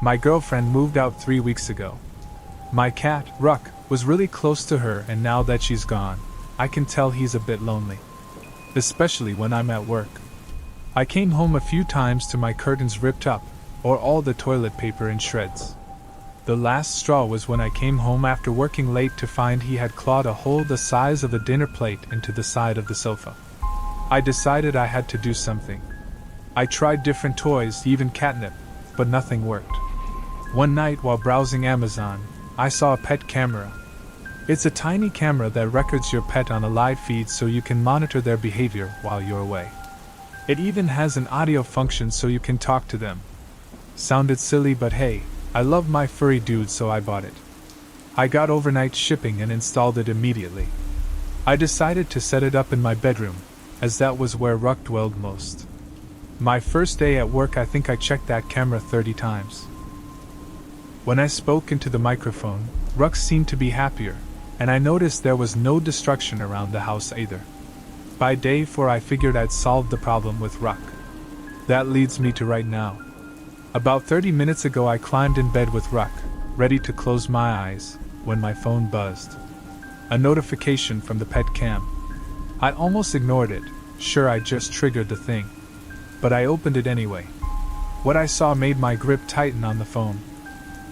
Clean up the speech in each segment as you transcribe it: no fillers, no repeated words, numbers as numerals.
My girlfriend moved out 3 weeks ago. My cat, Ruck, was really close to her, and now that she's gone, I can tell he's a bit lonely. Especially when I'm at work. I came home a few times to my curtains ripped up, or all the toilet paper in shreds. The last straw was when I came home after working late to find he had clawed a hole the size of a dinner plate into the side of the sofa. I decided I had to do something. I tried different toys, even catnip, but nothing worked. One night while browsing Amazon, I saw a pet camera. It's a tiny camera that records your pet on a live feed so you can monitor their behavior while you're away. It even has an audio function so you can talk to them. Sounded silly, but hey, I love my furry dude, so I bought it. I got overnight shipping and installed it immediately. I decided to set it up in my bedroom, as that was where Ruck dwelled most. My first day at work, I think I checked that camera 30 times. When I spoke into the microphone, Ruck seemed to be happier, and I noticed there was no destruction around the house either. By day 4, I figured I'd solved the problem with Ruck. That leads me to right now. About 30 minutes ago, I climbed in bed with Ruck, ready to close my eyes, when my phone buzzed. A notification from the pet cam. I almost ignored it, sure I just triggered the thing. But I opened it anyway. What I saw made my grip tighten on the phone.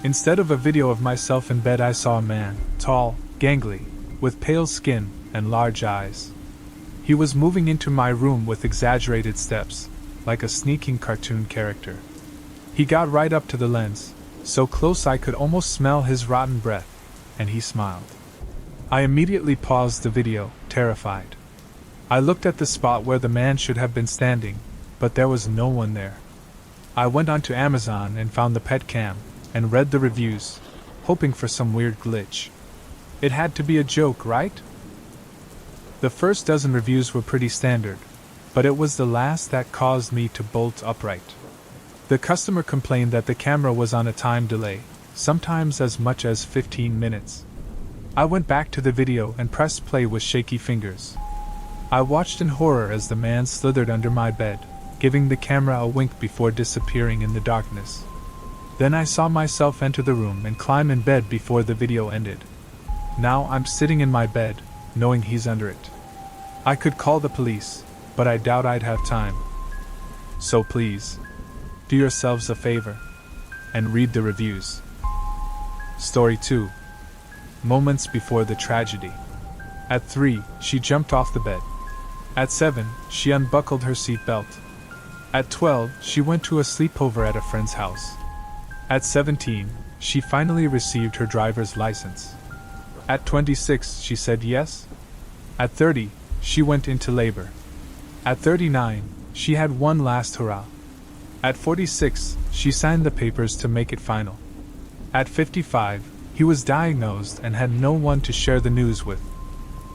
Instead of a video of myself in bed, I saw a man, tall, gangly, with pale skin and large eyes. He was moving into my room with exaggerated steps, like a sneaking cartoon character. He got right up to the lens, so close I could almost smell his rotten breath, and he smiled. I immediately paused the video, terrified. I looked at the spot where the man should have been standing, but there was no one there. I went onto Amazon and found the pet cam, and read the reviews, hoping for some weird glitch. It had to be a joke, right? The first dozen reviews were pretty standard, but it was the last that caused me to bolt upright. The customer complained that the camera was on a time delay, sometimes as much as 15 minutes. I went back to the video and pressed play with shaky fingers. I watched in horror as the man slithered under my bed, giving the camera a wink before disappearing in the darkness. Then I saw myself enter the room and climb in bed before the video ended. Now I'm sitting in my bed, knowing he's under it. I could call the police, but I doubt I'd have time. So please, do yourselves a favor and read the reviews. Story 2. Moments before the tragedy. At 3, she jumped off the bed. At 7, she unbuckled her seatbelt. At 12, she went to a sleepover at a friend's house. At 17, she finally received her driver's license. At 26, she said yes. At 30, she went into labor. At 39, she had one last hurrah. At 46, she signed the papers to make it final. At 55, he was diagnosed and had no one to share the news with.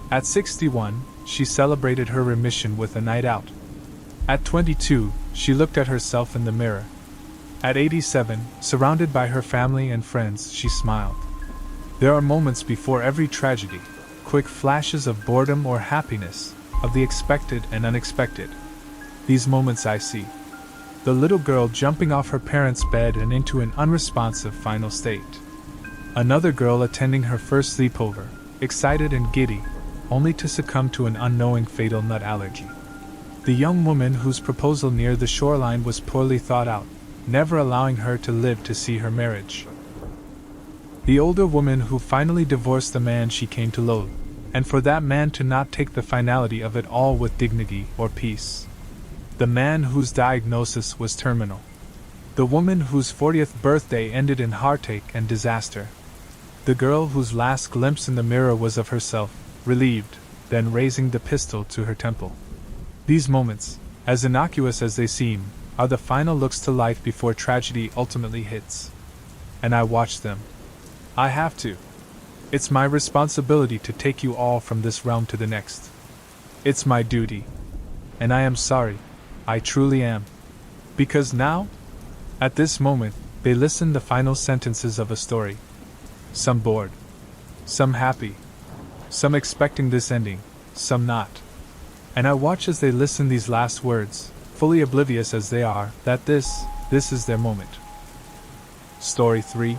At 61, she celebrated her remission with a night out. At 22, she looked at herself in the mirror. At 87, surrounded by her family and friends, she smiled. There are moments before every tragedy, quick flashes of boredom or happiness, of the expected and unexpected. These moments I see. The little girl jumping off her parents' bed and into an unresponsive final state. Another girl attending her first sleepover, excited and giddy, only to succumb to an unknowing fatal nut allergy. The young woman whose proposal near the shoreline was poorly thought out, never allowing her to live to see her marriage. The older woman who finally divorced the man she came to loathe, and for that man to not take the finality of it all with dignity or peace. The man whose diagnosis was terminal. The woman whose 40th birthday ended in heartache and disaster. The girl whose last glimpse in the mirror was of herself, relieved, then raising the pistol to her temple. These moments, as innocuous as they seem, are the final looks to life before tragedy ultimately hits. And I watch them. I have to. It's my responsibility to take you all from this realm to the next. It's my duty. And I am sorry. I truly am. Because now, at this moment, they listen the final sentences of a story. Some bored. Some happy. Some expecting this ending, some not. And I watch as they listen these last words, fully oblivious as they are that this is their moment. Story 3.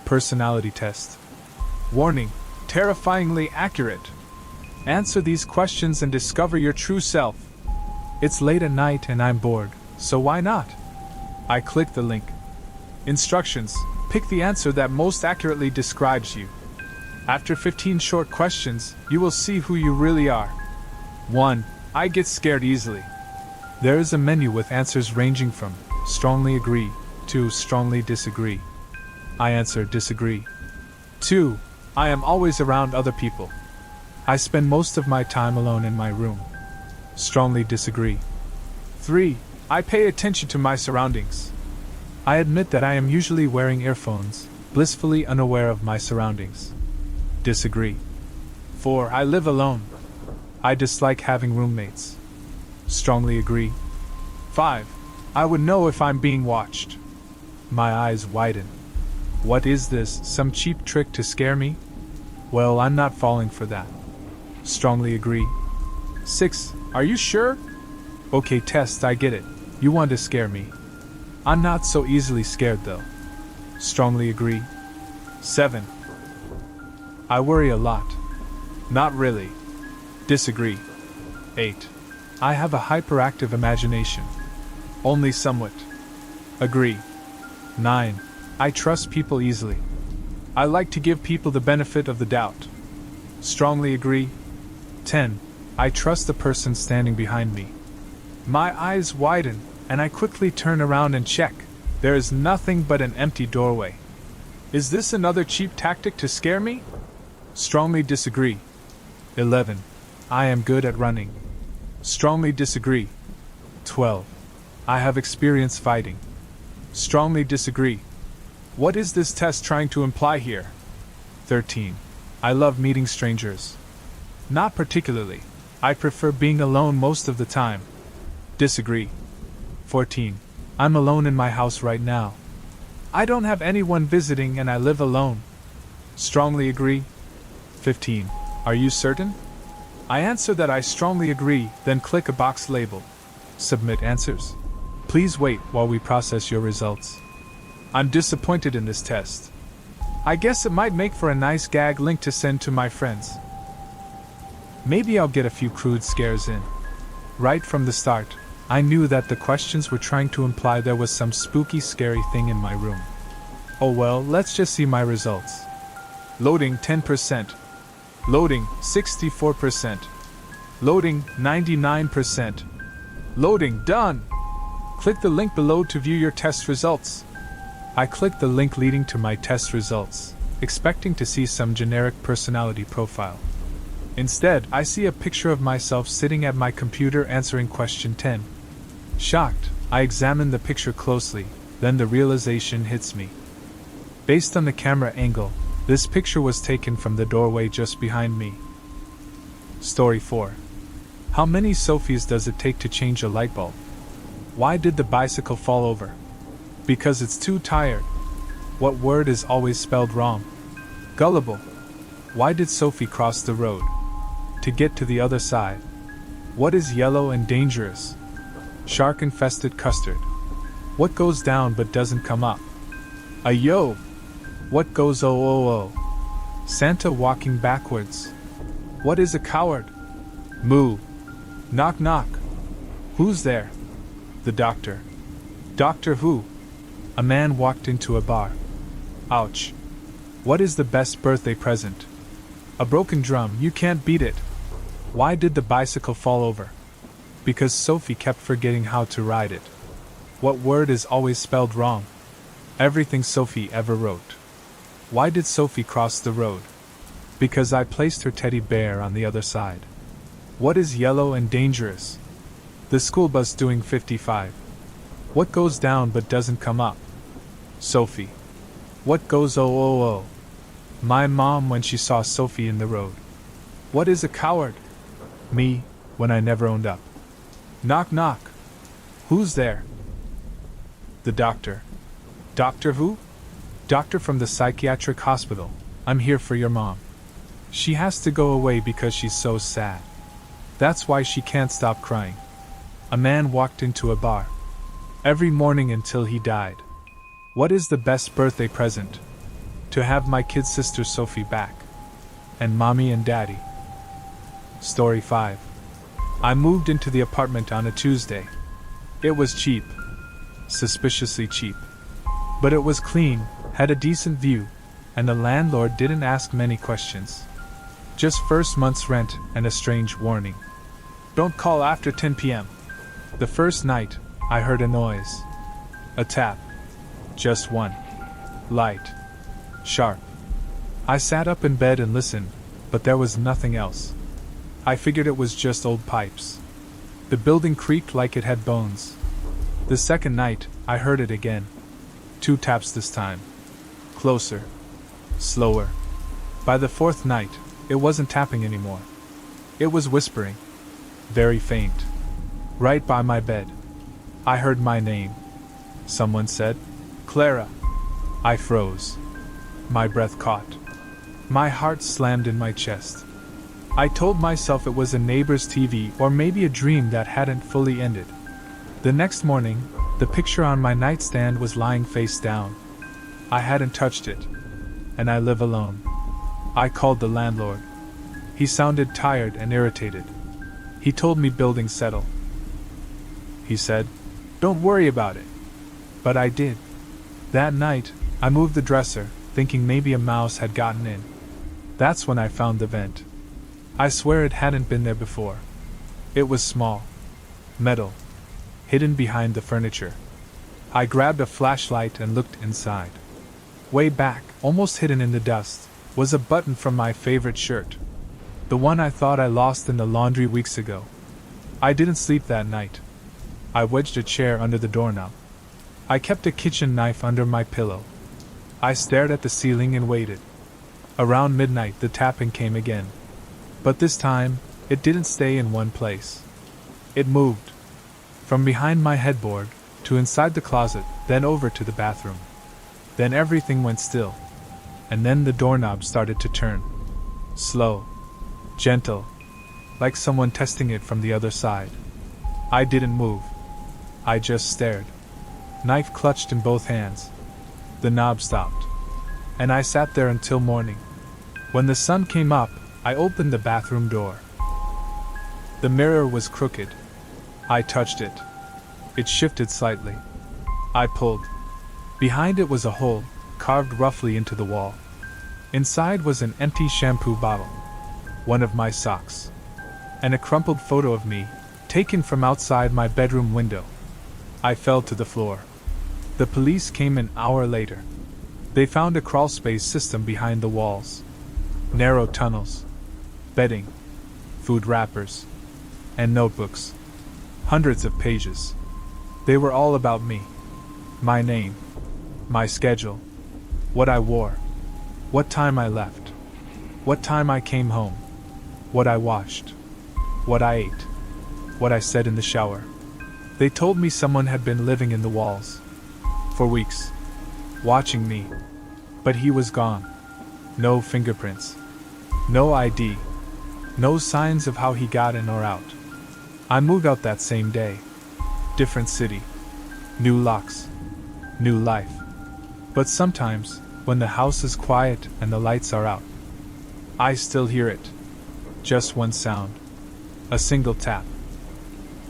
Personality Test. Warning: terrifyingly accurate. Answer these questions and discover your true self. It's late at night and I'm bored, so why not? I click the link. Instructions: pick the answer that most accurately describes you. After 15 short questions, you will see who you really are. 1. I get scared easily. There is a menu with answers ranging from strongly agree to strongly disagree. I answer disagree. 2. I am always around other people. I spend most of my time alone in my room. Strongly disagree. 3. I pay attention to my surroundings. I admit that I am usually wearing earphones, blissfully unaware of my surroundings. Disagree. 4. I live alone. I dislike having roommates. Strongly agree. 5. I would know if I'm being watched. My eyes widen. What is this, some cheap trick to scare me? Well, I'm not falling for that. Strongly agree. 6. Are you sure? Okay, test, I get it. You want to scare me. I'm not so easily scared though. Strongly agree. 7. I worry a lot. Not really. Disagree. 8. I have a hyperactive imagination. Only somewhat. Agree. 9. I trust people easily. I like to give people the benefit of the doubt. Strongly agree. 10. I trust the person standing behind me. My eyes widen, and I quickly turn around and check. There is nothing but an empty doorway. Is this another cheap tactic to scare me? Strongly disagree. 11. I am good at running. Strongly disagree. 12. I have experience fighting. Strongly disagree. What is this test trying to imply here? 13. I love meeting strangers. Not particularly. I prefer being alone most of the time. Disagree. 14. I'm alone in my house right now. I don't have anyone visiting and I live alone. Strongly agree. 15. Are you certain? I answer that I strongly agree, then click a box labeled Submit Answers. Please wait while we process your results. I'm disappointed in this test. I guess it might make for a nice gag link to send to my friends. Maybe I'll get a few crude scares in. Right from the start, I knew that the questions were trying to imply there was some spooky, scary thing in my room. Oh well, let's just see my results. Loading 10%. Loading 64%. Loading 99%. Loading done. Click the link below to view your test results. I click the link leading to my test results, expecting to see some generic personality profile. Instead, I see a picture of myself sitting at my computer answering question 10. Shocked, I examine the picture closely, then the realization hits me. Based on the camera angle, this picture was taken from the doorway just behind me. Story 4. How many Sophies does it take to change a light bulb? Why did the bicycle fall over? Because it's too tired. What word is always spelled wrong? Gullible. Why did Sophie cross the road? To get to the other side. What is yellow and dangerous? Shark-infested custard. What goes down but doesn't come up? A yo. What goes oh? Santa walking backwards. What is a coward? Moo. Knock knock. Who's there? The doctor. Doctor who? A man walked into a bar. Ouch. What is the best birthday present? A broken drum, you can't beat it. Why did the bicycle fall over? Because Sophie kept forgetting how to ride it. What word is always spelled wrong? Everything Sophie ever wrote. Why did Sophie cross the road? Because I placed her teddy bear on the other side. What is yellow and dangerous? The school bus doing 55. What goes down but doesn't come up? Sophie. What goes oh? My mom when she saw Sophie in the road. What is a coward? Me, when I never owned up. Knock knock. Who's there? The doctor. Doctor who? Doctor from the psychiatric hospital. I'm here for your mom. She has to go away because she's so sad. That's why she can't stop crying. A man walked into a bar. Every morning until he died. What is the best birthday present? To have my kid sister Sophie back. And mommy and daddy. Story 5. I moved into the apartment on a Tuesday. It was cheap. Suspiciously cheap. But it was clean, had a decent view, and the landlord didn't ask many questions. Just first month's rent and a strange warning. Don't call after 10 p.m. The first night, I heard a noise. A tap. Just one. Light. Sharp. I sat up in bed and listened, but there was nothing else. I figured it was just old pipes. The building creaked like it had bones. The second night, I heard it again. 2 taps this time. Closer. Slower. By the fourth night, it wasn't tapping anymore. It was whispering. Very faint. Right by my bed. I heard my name. Someone said, "Clara." I froze. My breath caught. My heart slammed in my chest. I told myself it was a neighbor's TV or maybe a dream that hadn't fully ended. The next morning, the picture on my nightstand was lying face down. I hadn't touched it. And I live alone. I called the landlord. He sounded tired and irritated. He told me buildings settle. He said, "Don't worry about it." But I did. That night, I moved the dresser, thinking maybe a mouse had gotten in. That's when I found the vent. I swear it hadn't been there before. It was small. Metal. Hidden behind the furniture. I grabbed a flashlight and looked inside. Way back, almost hidden in the dust, was a button from my favorite shirt. The one I thought I lost in the laundry weeks ago. I didn't sleep that night. I wedged a chair under the doorknob. I kept a kitchen knife under my pillow. I stared at the ceiling and waited. Around midnight the tapping came again. But this time, it didn't stay in one place. It moved. From behind my headboard, to inside the closet, then over to the bathroom. Then everything went still. And then the doorknob started to turn. Slow. Gentle. Like someone testing it from the other side. I didn't move. I just stared. Knife clutched in both hands. The knob stopped. And I sat there until morning. When the sun came up, I opened the bathroom door. The mirror was crooked. I touched it. It shifted slightly. I pulled. Behind it was a hole, carved roughly into the wall. Inside was an empty shampoo bottle. One of my socks. And a crumpled photo of me, taken from outside my bedroom window. I fell to the floor. The police came an hour later. They found a crawlspace system behind the walls. Narrow tunnels. Bedding. Food wrappers. And notebooks. Hundreds of pages. They were all about me. My name. My schedule. What I wore. What time I left. What time I came home. What I watched. What I ate. What I said in the shower. They told me someone had been living in the walls. For weeks. Watching me. But he was gone. No fingerprints. No ID. No signs of how he got in or out. I moved out that same day. Different city. New locks. New life. But sometimes, when the house is quiet and the lights are out, I still hear it. Just one sound. A single tap.